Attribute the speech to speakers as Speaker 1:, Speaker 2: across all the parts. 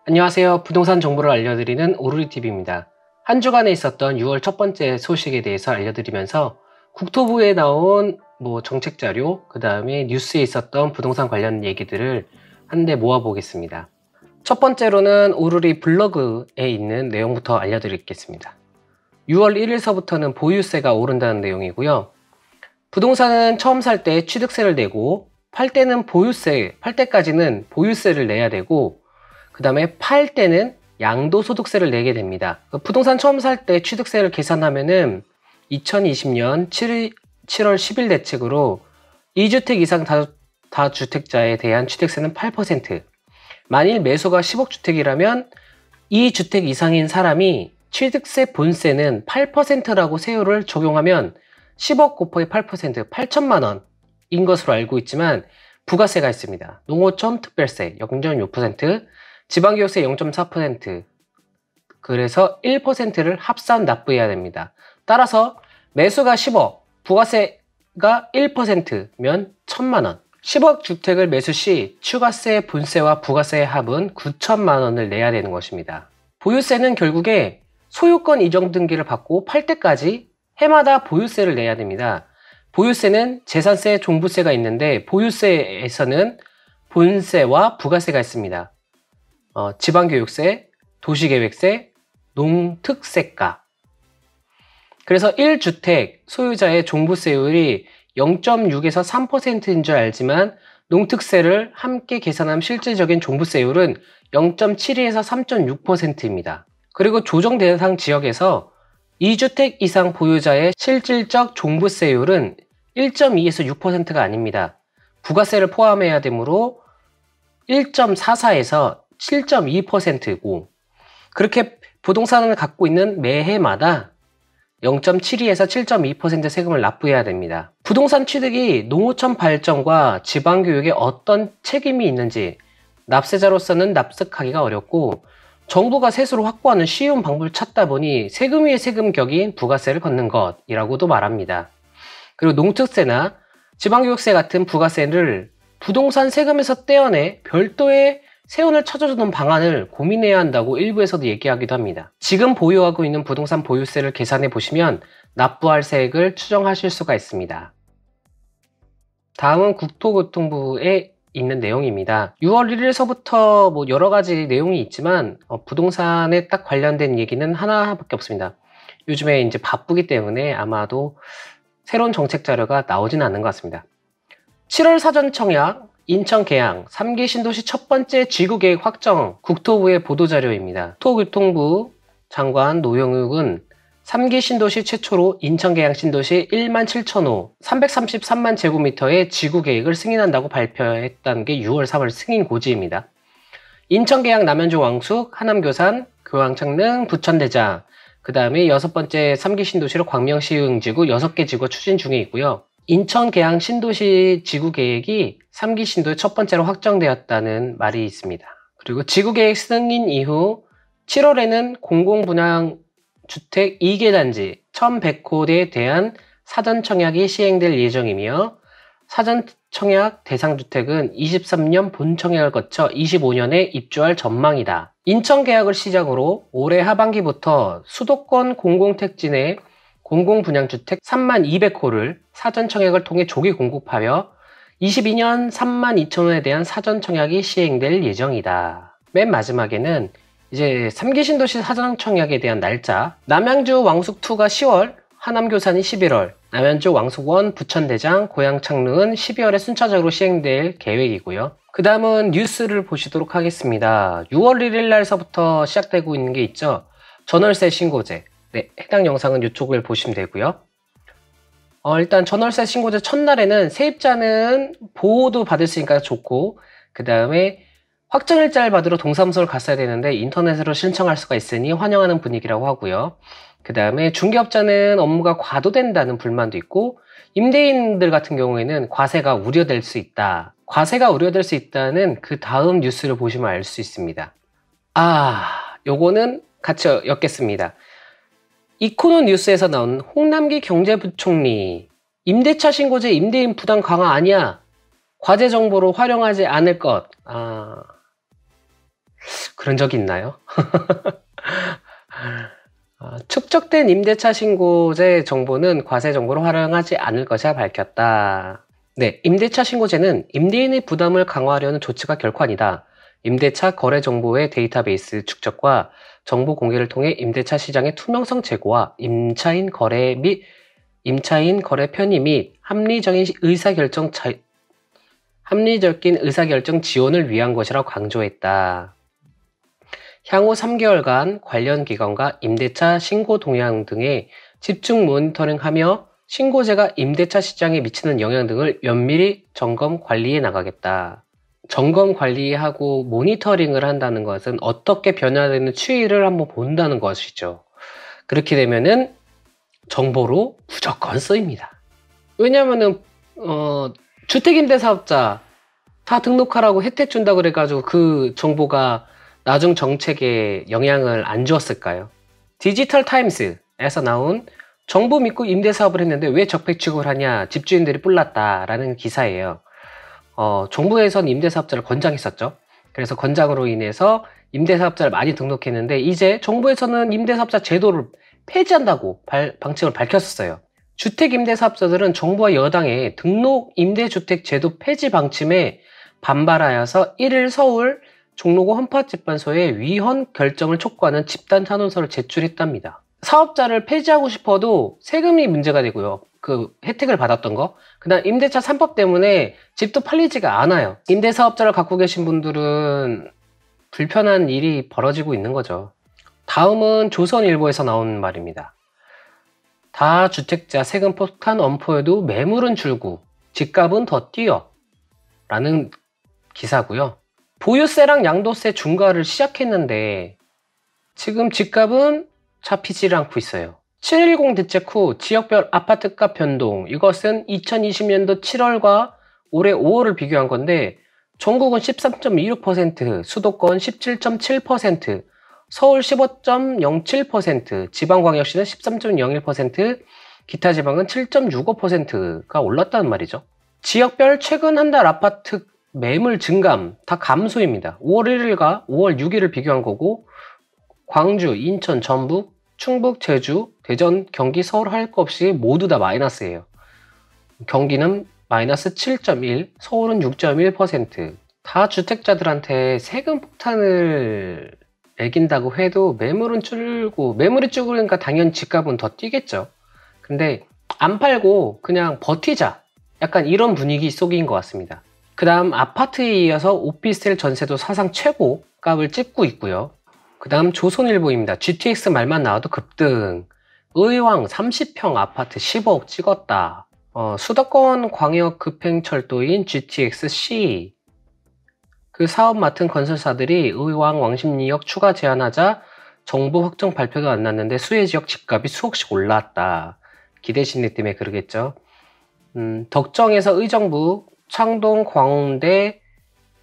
Speaker 1: 안녕하세요. 부동산 정보를 알려드리는 오르리TV입니다. 한 주간에 있었던 6월 첫 번째 소식에 대해서 알려드리면서 국토부에 나온 정책 자료, 그 다음에 뉴스에 있었던 부동산 관련 얘기들을 한데 모아보겠습니다. 첫 번째로는 오르리 블로그에 있는 내용부터 알려드리겠습니다. 6월 1일서부터는 보유세가 오른다는 내용이고요. 부동산은 처음 살 때 취득세를 내고 팔 때까지는 보유세를 내야 되고, 그 다음에 팔 때는 양도소득세를 내게 됩니다. 부동산 처음 살 때 취득세를 계산하면은 2020년 7월 10일 대책으로 2주택 이상 다주택자에 대한 취득세는 8%, 만일 매수가 10억 주택이라면 2주택 이상인 사람이 취득세 본세는 8%라고 세율을 적용하면 10억 곱하기 8%, 8천만 원인 것으로 알고 있지만 부가세가 있습니다. 농어촌 특별세 0.6%, 지방교육세 0.4%, 그래서 1%를 합산 납부해야 됩니다. 따라서 매수가 10억, 부가세가 1%면 1천만 원. 10억 주택을 매수 시 추가세, 본세와 부가세의 합은 9천만 원을 내야 되는 것입니다. 보유세는 결국에 소유권 이전 등기를 받고 팔 때까지 해마다 보유세를 내야 됩니다. 보유세는 재산세, 종부세가 있는데 보유세에서는 본세와 부가세가 있습니다. 지방교육세, 도시계획세, 농특세가. 그래서 1주택 소유자의 종부세율이 0.6에서 3%인 줄 알지만 농특세를 함께 계산하면 실질적인 종부세율은 0.72에서 3.6%입니다. 그리고 조정 대상 지역에서 2주택 이상 보유자의 실질적 종부세율은 1.2에서 6%가 아닙니다. 부가세를 포함해야 되므로 1.44에서 7.2%고, 그렇게 부동산을 갖고 있는 매해마다 0.72에서 7.2% 세금을 납부해야 됩니다. 부동산 취득이 농어촌 발전과 지방교육에 어떤 책임이 있는지 납세자로서는 납득하기가 어렵고, 정부가 세수로 확보하는 쉬운 방법을 찾다 보니 세금 위에 세금 격인 부가세를 걷는 것이라고도 말합니다. 그리고 농특세나 지방교육세 같은 부가세를 부동산 세금에서 떼어내 별도의 세원을 찾아주는 방안을 고민해야 한다고 일부에서도 얘기하기도 합니다. 지금 보유하고 있는 부동산 보유세를 계산해 보시면 납부할 세액을 추정하실 수가 있습니다. 다음은 국토교통부에 있는 내용입니다. 6월 1일서부터 여러 가지 내용이 있지만 부동산에 딱 관련된 얘기는 하나밖에 없습니다. 요즘에 이제 바쁘기 때문에 아마도 새로운 정책 자료가 나오진 않는 것 같습니다. 7월 사전청약 인천 계양 3기 신도시 첫 번째 지구계획 확정, 국토부의 보도자료입니다. 국토교통부 장관 노영욱은 3기 신도시 최초로 인천 계양 신도시 17,000호 333만 제곱미터의 지구계획을 승인한다고 발표했다는 게 6월 3월 승인 고지입니다. 인천 계양 남현주 왕숙 하남교산 교황창릉 부천대장, 그 다음에 6번째 3기 신도시로 광명시 응지구 6개 지구가 추진 중에 있고요. 인천 계양 신도시 지구계획이 3기 신도의 첫 번째로 확정되었다는 말이 있습니다. 그리고 지구계획 승인 이후 7월에는 공공분양주택 2개 단지 1100호에 대한 사전청약이 시행될 예정이며, 사전청약 대상주택은 23년 본청약을 거쳐 25년에 입주할 전망이다. 인천 계약을 시작으로 올해 하반기부터 수도권 공공택지 공공분양주택 3200호를 사전청약을 통해 조기 공급하여 22년 32,000호에 대한 사전청약이 시행될 예정이다. 맨 마지막에는 이제 3기 신도시 사전청약에 대한 날짜, 남양주 왕숙2가 10월, 하남교산이 11월, 남양주 왕숙1, 부천대장, 고양창릉은 12월에 순차적으로 시행될 계획이고요. 그 다음은 뉴스를 보시도록 하겠습니다. 6월 1일 날서부터 시작되고 있는 게 있죠. 전월세 신고제. 네, 해당 영상은 이쪽을 보시면 되고요. 일단 전월세 신고제 첫날에는 세입자는 보호도 받을 수 있으니까 좋고, 그 다음에 확정일자를 받으러 동사무소를 갔어야 되는데 인터넷으로 신청할 수가 있으니 환영하는 분위기라고 하고요. 그 다음에 중개업자는 업무가 과도된다는 불만도 있고, 임대인들 같은 경우에는 과세가 우려될 수 있다. 과세가 우려될 수 있다는 그 다음 뉴스를 보시면 알 수 있습니다. 요거는 같이 엮겠습니다. 이코노 뉴스에서 나온 홍남기 경제부총리, 임대차 신고제 임대인 부담 강화 아니야, 과제 정보로 활용하지 않을 것. 그런 적이 있나요? 축적된 임대차 신고제 정보는 과세 정보로 활용하지 않을 것이라 밝혔다. 네, 임대차 신고제는 임대인의 부담을 강화하려는 조치가 결코 아니다. 임대차 거래 정보의 데이터베이스 축적과 정보 공개를 통해 임대차 시장의 투명성 제고와 임차인 거래 편의 및 합리적인 의사결정 지원을 위한 것이라고 강조했다. 향후 3개월간 관련 기관과 임대차 신고 동향 등의 집중 모니터링하며 신고제가 임대차 시장에 미치는 영향 등을 면밀히 점검 관리해 나가겠다. 점검 관리하고 모니터링을 한다는 것은 어떻게 변화되는 추이를 한번 본다는 것이죠. 그렇게 되면은 정보로 무조건 쓰입니다. 왜냐면은 주택임대사업자 다 등록하라고 혜택 준다고 그래가지고 그 정보가 나중 정책에 영향을 안 주었을까요? 디지털 타임스에서 나온 정부 믿고 임대사업을 했는데 왜 적폐 취급을 하냐, 집주인들이 뿔났다라는 기사예요. 정부에서는 임대사업자를 권장했었죠. 그래서 권장으로 인해서 임대사업자를 많이 등록했는데 이제 정부에서는 임대사업자 제도를 폐지한다고 방침을 밝혔었어요. 주택임대사업자들은 정부와 여당의 등록 임대주택 제도 폐지 방침에 반발하여서 1일 서울 종로구 헌법재판소에 위헌 결정을 촉구하는 집단 찬원서를 제출했답니다. 사업자를 폐지하고 싶어도 세금이 문제가 되고요. 그 혜택을 받았던 거. 그 다음 임대차 3법 때문에 집도 팔리지가 않아요. 임대사업자를 갖고 계신 분들은 불편한 일이 벌어지고 있는 거죠. 다음은 조선일보에서 나온 말입니다. 다주택자 세금 폭탄 엄포에도 매물은 줄고 집값은 더 뛰어 라는 기사고요. 보유세랑 양도세 중과를 시작했는데 지금 집값은 잡히질 않고 있어요. 7.10 대책 후 지역별 아파트값 변동, 이것은 2020년도 7월과 올해 5월을 비교한 건데 전국은 13.26%, 수도권 17.7%, 서울 15.07%, 지방광역시는 13.01%, 기타 지방은 7.65%가 올랐다는 말이죠. 지역별 최근 한 달 아파트 매물 증감 다 감소입니다. 5월 1일과 5월 6일을 비교한 거고 광주, 인천, 전북, 충북, 제주, 대전, 경기, 서울 할 거 없이 모두 다 마이너스예요. 경기는 마이너스 7.1, 서울은 6.1%. 다주택자들한테 세금 폭탄을 매긴다고 해도 매물은 줄고, 매물이 줄으니까 당연히 집값은 더 뛰겠죠. 근데 안 팔고 그냥 버티자, 약간 이런 분위기 속인 것 같습니다. 그 다음 아파트에 이어서 오피스텔 전세도 사상 최고 값을 찍고 있고요. 그 다음 조선일보입니다. GTX 말만 나와도 급등. 의왕 30평 아파트 15억 찍었다. 수도권 광역 급행철도인 GTX-C. 그 사업 맡은 건설사들이 의왕 왕십리역 추가 제한하자 정부 확정 발표도 안 났는데 수혜지역 집값이 수억씩 올랐다. 기대심리 때문에 그러겠죠. 덕정에서 의정부, 창동, 광운대,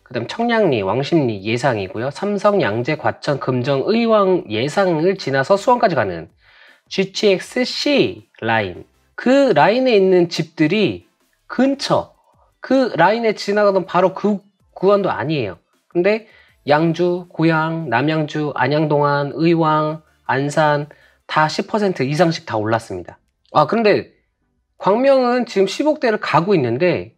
Speaker 1: 그 다음 청량리, 왕십리 예상이고요. 삼성, 양재, 과천, 금정, 의왕 예상을 지나서 수원까지 가는 GTX-C 라인. 그 라인에 있는 집들이 근처, 그 라인에 지나가던 바로 그 구간도 아니에요. 근데 양주, 고양, 남양주, 안양동안, 의왕, 안산 다 10% 이상씩 다 올랐습니다. 그런데 광명은 지금 10억대를 가고 있는데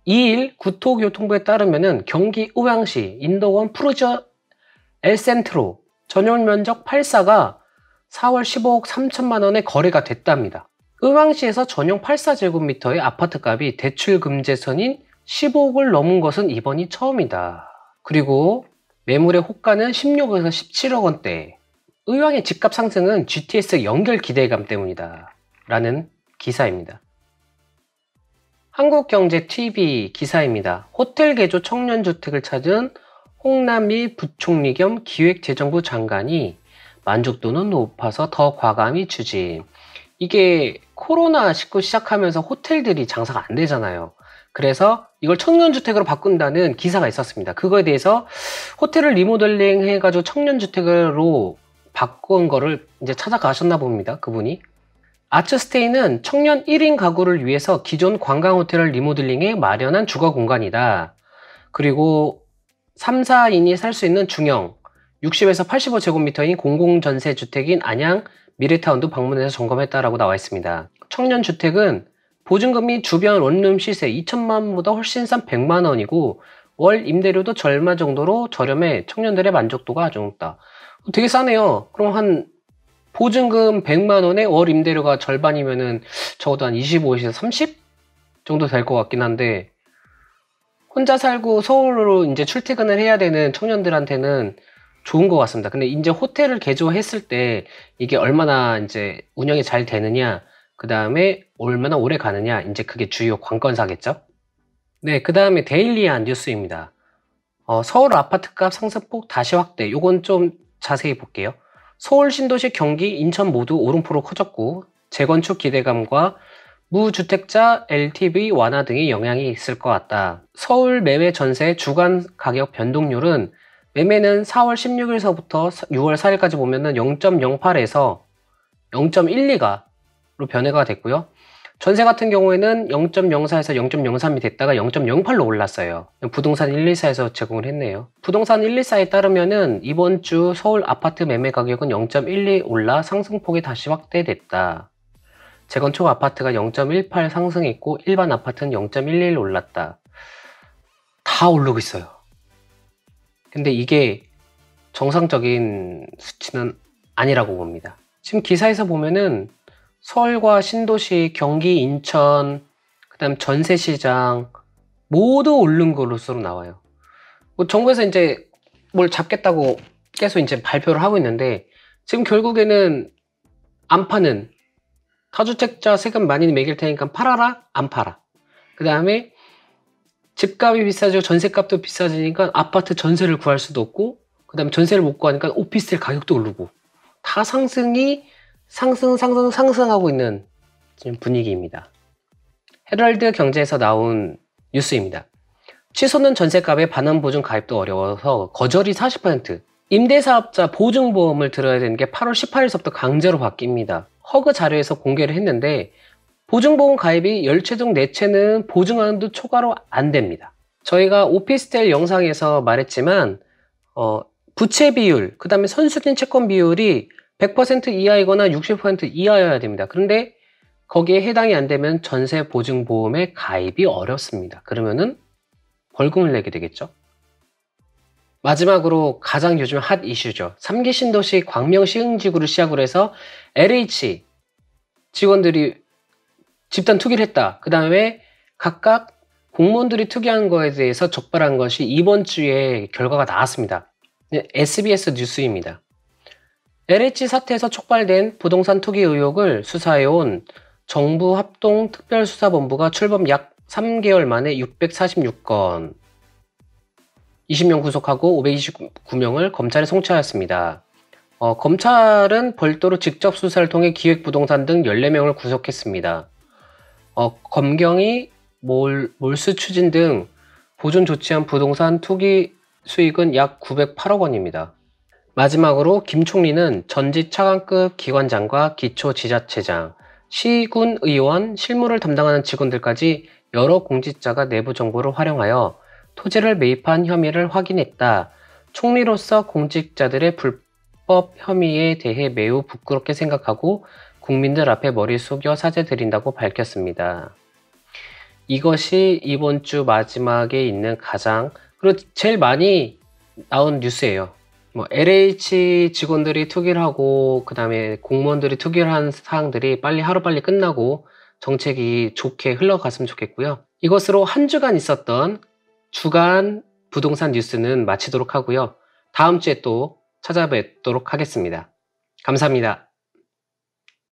Speaker 1: 2일 국토교통부에 따르면은 경기 의왕시 인도원 푸르저 엘센트로 전용 면적 8사가 4월 15억 3천만 원에 거래가 됐답니다. 의왕시에서 전용 84제곱미터의 아파트값이 대출금제선인 15억을 넘은 것은 이번이 처음이다. 그리고 매물의 호가는 16억에서 17억 원대. 의왕의 집값 상승은 GTS 연결 기대감 때문이다. 라는 기사입니다. 한국경제TV 기사입니다. 호텔 개조 청년주택을 찾은 홍남희 부총리 겸 기획재정부 장관이 만족도는 높아서 더 과감히 추진. 이게 코로나19 시작하면서 호텔들이 장사가 안 되잖아요. 그래서 이걸 청년주택으로 바꾼다는 기사가 있었습니다. 그거에 대해서 호텔을 리모델링 해가지고 청년주택으로 바꾼 거를 이제 찾아가셨나 봅니다. 그분이. 아츠스테이는 청년 1인 가구를 위해서 기존 관광호텔을 리모델링해 마련한 주거 공간이다. 그리고 3, 4인이 살 수 있는 중형 60에서 85제곱미터인 공공전세주택인 안양 미래타운도 방문해서 점검했다라고 나와 있습니다. 청년주택은 보증금 및 주변 원룸 시세 2천만 원보다 훨씬 싼 100만 원이고 월 임대료도 절마 정도로 저렴해 청년들의 만족도가 아주 높다. 되게 싸네요. 그럼 한 보증금 100만 원에 월 임대료가 절반이면은 적어도 한 25에서 30 정도 될 것 같긴 한데, 혼자 살고 서울로 이제 출퇴근을 해야 되는 청년들한테는 좋은 것 같습니다. 근데 이제 호텔을 개조했을 때 이게 얼마나 이제 운영이 잘 되느냐, 그 다음에 얼마나 오래 가느냐, 이제 그게 주요 관건사겠죠? 네, 그 다음에 데일리한 뉴스입니다. 서울 아파트값 상승폭 다시 확대. 요건 좀 자세히 볼게요. 서울 신도시 경기 인천 모두 오름포로 커졌고 재건축 기대감과 무주택자 LTV 완화 등의 영향이 있을 것 같다. 서울 매매 전세 주간 가격 변동률은 매매는 4월 16일서부터 6월 4일까지 보면은 0.08에서 0.12가로 변화가 됐고요. 전세 같은 경우에는 0.04에서 0.03이 됐다가 0.08로 올랐어요. 부동산 124에서 제공을 했네요. 부동산 124에 따르면은 이번 주 서울 아파트 매매 가격은 0.12 올라 상승폭이 다시 확대됐다. 재건축 아파트가 0.18 상승했고 일반 아파트는 0.11 올랐다. 다 오르고 있어요. 근데 이게 정상적인 수치는 아니라고 봅니다. 지금 기사에서 보면은 서울과 신도시, 경기, 인천, 그 다음 전세시장 모두 오른 것으로 나와요. 뭐 정부에서 이제 뭘 잡겠다고 계속 이제 발표를 하고 있는데, 지금 결국에는 안 파는, 다주택자 세금 많이 매길 테니까 팔아라? 안 팔아. 그 다음에 집값이 비싸지고 전세값도 비싸지니까 아파트 전세를 구할 수도 없고, 그 다음에 전세를 못 구하니까 오피스텔 가격도 오르고, 다 상승하고 있는 지금 분위기입니다. 헤럴드 경제에서 나온 뉴스입니다. 치솟는 전세값에 반환보증 가입도 어려워서 거절이 40%, 임대사업자 보증보험을 들어야 되는 게 8월 18일서부터 강제로 바뀝니다. 허그 자료에서 공개를 했는데 보증보험 가입이 10채 중 4채는 보증하는도 초과로 안 됩니다. 저희가 오피스텔 영상에서 말했지만 부채 비율, 그 다음에 선수된 채권 비율이 100% 이하이거나 60% 이하여야 됩니다. 그런데 거기에 해당이 안 되면 전세 보증보험에 가입이 어렵습니다. 그러면은 벌금을 내게 되겠죠. 마지막으로 가장 요즘 핫 이슈죠. 3기 신도시 광명 시흥지구를 시작으로 해서 LH 직원들이 집단 투기를 했다. 그 다음에 각각 공무원들이 투기한 거에 대해서 적발한 것이 이번 주에 결과가 나왔습니다. SBS 뉴스입니다. LH 사태에서 촉발된 부동산 투기 의혹을 수사해온 정부 합동 특별수사본부가 출범 약 3개월 만에 646건, 20명 구속하고 529명을 검찰에 송치하였습니다. 검찰은 별도로 직접 수사를 통해 기획부동산 등 14명을 구속했습니다. 검경이 몰수 추진 등 보존 조치한 부동산 투기 수익은 약 908억 원입니다. 마지막으로 김 총리는 전직 차관급 기관장과 기초지자체장, 시군 의원, 실무를 담당하는 직원들까지 여러 공직자가 내부 정보를 활용하여 토지를 매입한 혐의를 확인했다. 총리로서 공직자들의 불법 혐의에 대해 매우 부끄럽게 생각하고 국민들 앞에 머리 숙여 사죄드린다고 밝혔습니다. 이것이 이번 주 마지막에 있는 그리고 제일 많이 나온 뉴스예요. LH 직원들이 투기를 하고 그 다음에 공무원들이 투기를 한 사항들이 하루빨리 끝나고 정책이 좋게 흘러갔으면 좋겠고요. 이것으로 한 주간 있었던 주간 부동산 뉴스는 마치도록 하고요. 다음 주에 또 찾아뵙도록 하겠습니다. 감사합니다.